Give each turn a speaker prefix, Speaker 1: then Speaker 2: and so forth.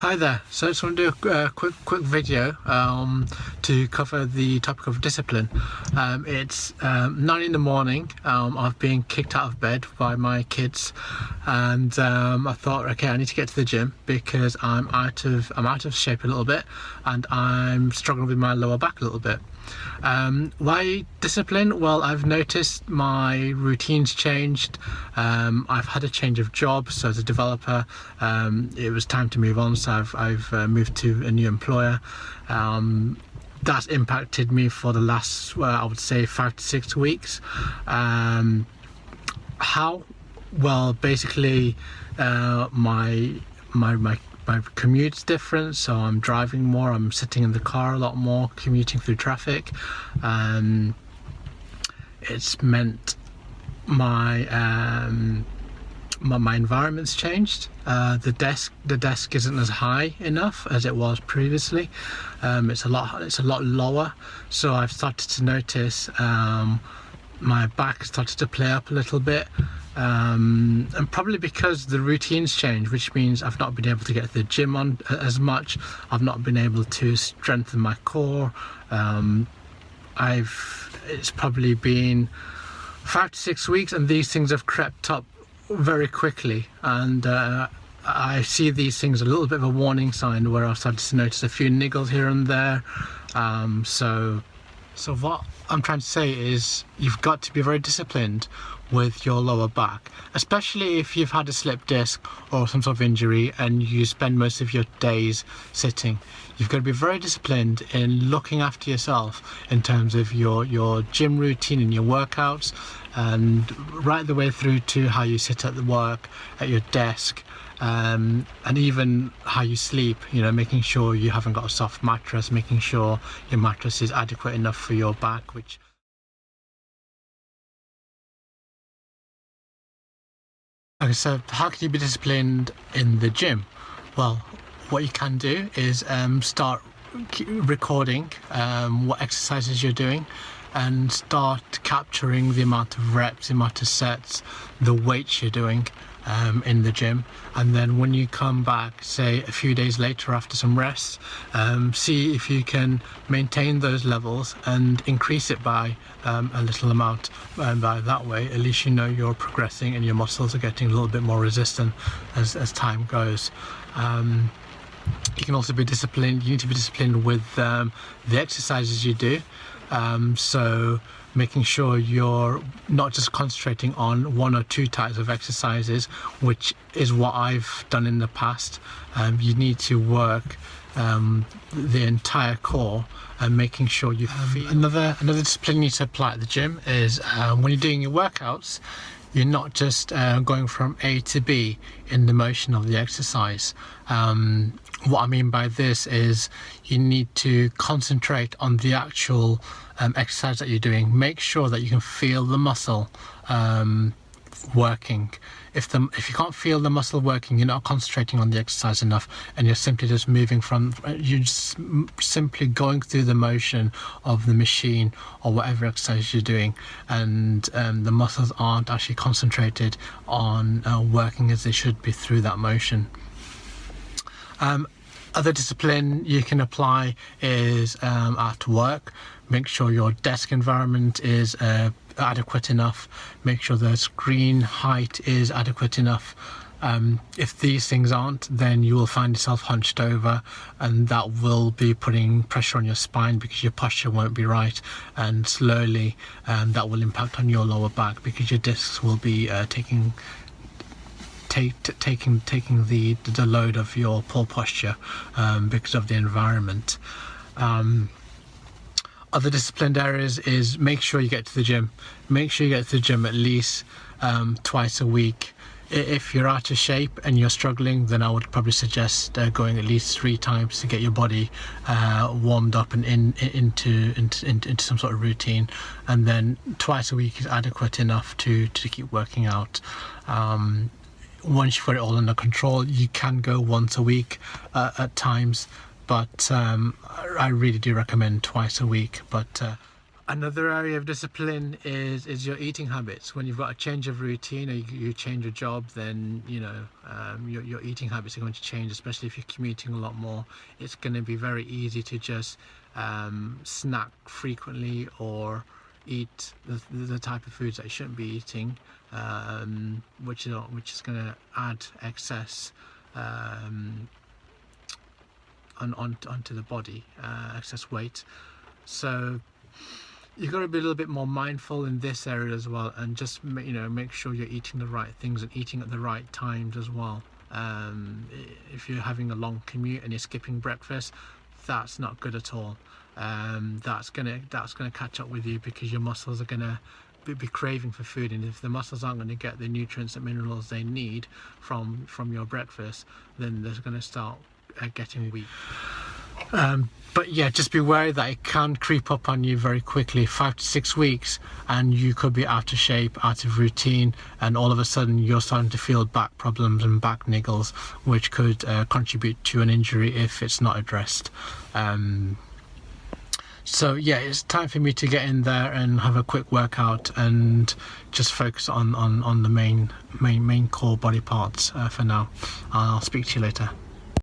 Speaker 1: Hi there. So I just want to do a quick video to cover the topic of discipline. It's 9 in the morning. I've been kicked out of bed by my kids, and I thought, okay, I need to get to the gym because I'm out of shape a little bit, and I'm struggling with my lower back a little bit. Why discipline? Well, I've noticed my routines changed. I've had a change of job, so as a developer, it was time to move on, so I've moved to a new employer. That's impacted me for the last, I would say, 5 to 6 weeks. How? Well, basically, my commute's different, so I'm driving more, I'm sitting in the car a lot more, commuting through traffic. It's meant my environment's changed. The desk isn't as high enough as it was previously. It's a lot lower, so I've started to notice my back started to play up a little bit, and probably because the routines change, which means I've not been able to get to the gym on as much. I've not been able to strengthen my core. It's probably been 5 to 6 weeks, and these things have crept up very quickly, and I see these things a little bit of a warning sign where I've started to notice a few niggles here and there. So what I'm trying to say is you've got to be very disciplined with your lower back, especially if you've had a slipped disc or some sort of injury and you spend most of your days sitting. You've got to be very disciplined in looking after yourself in terms of your gym routine and your workouts, and right the way through to how you sit at the work, at your desk, and even how you sleep. You know, making sure you haven't got a soft mattress, making sure your mattress is adequate enough for your back. Okay, so how can you be disciplined in the gym? Well, what you can do is start recording what exercises you're doing, and start capturing the amount of reps, the amount of sets, the weights you're doing in the gym. And then when you come back, say a few days later after some rest, see if you can maintain those levels and increase it by a little amount, and by that way at least you know you're progressing and your muscles are getting a little bit more resistant as time goes. You can also be disciplined. You need to be disciplined with the exercises you do. So making sure you're not just concentrating on 1 or 2 types of exercises, which is what I've done in the past. You need to work the entire core, and making sure you feel. Another discipline you need to apply at the gym is when you're doing your workouts, you're not just going from A to B in the motion of the exercise. What I mean by this is you need to concentrate on the actual exercise that you're doing. Make sure that you can feel the muscle working. If you can't feel the muscle working, you're not concentrating on the exercise enough, and you're simply just you're just simply going through the motion of the machine or whatever exercise you're doing, and the muscles aren't actually concentrated on working as they should be through that motion. Other discipline you can apply is at work. Make sure your desk environment is adequate enough. Make sure the screen height is adequate enough. If these things aren't, then you will find yourself hunched over, and that will be putting pressure on your spine because your posture won't be right, and slowly that will impact on your lower back because your discs will be taking the load of your poor posture because of the environment. Other disciplined areas is make sure you get to the gym. Make sure you get to the gym at least twice a week. If you're out of shape and you're struggling, then I would probably suggest going at least 3 times to get your body warmed up and into some sort of routine, and then twice a week is adequate enough to keep working out. Once you've got it all under control, you can go once a week at times, but I really do recommend twice a week. But Another area of discipline is your eating habits. When you've got a change of routine or you change your job, then your eating habits are going to change, especially if you're commuting a lot more. It's going to be very easy to just snack frequently or eat the type of foods that you shouldn't be eating, which is going to add excess onto the body, excess weight. So you've got to be a little bit more mindful in this area as well, and just make sure you're eating the right things and eating at the right times as well. If you're having a long commute and you're skipping breakfast, that's not good at all. That's gonna catch up with you, because your muscles are gonna be craving for food, and if the muscles aren't going to get the nutrients and minerals they need from your breakfast, then they're going to start getting weak. But yeah, just be wary that it can creep up on you very quickly. 5 to 6 weeks and you could be out of shape, out of routine, and all of a sudden you're starting to feel back problems and back niggles, which could contribute to an injury if it's not addressed. So yeah, it's time for me to get in there and have a quick workout and just focus on the main core body parts for now. I'll speak to you later.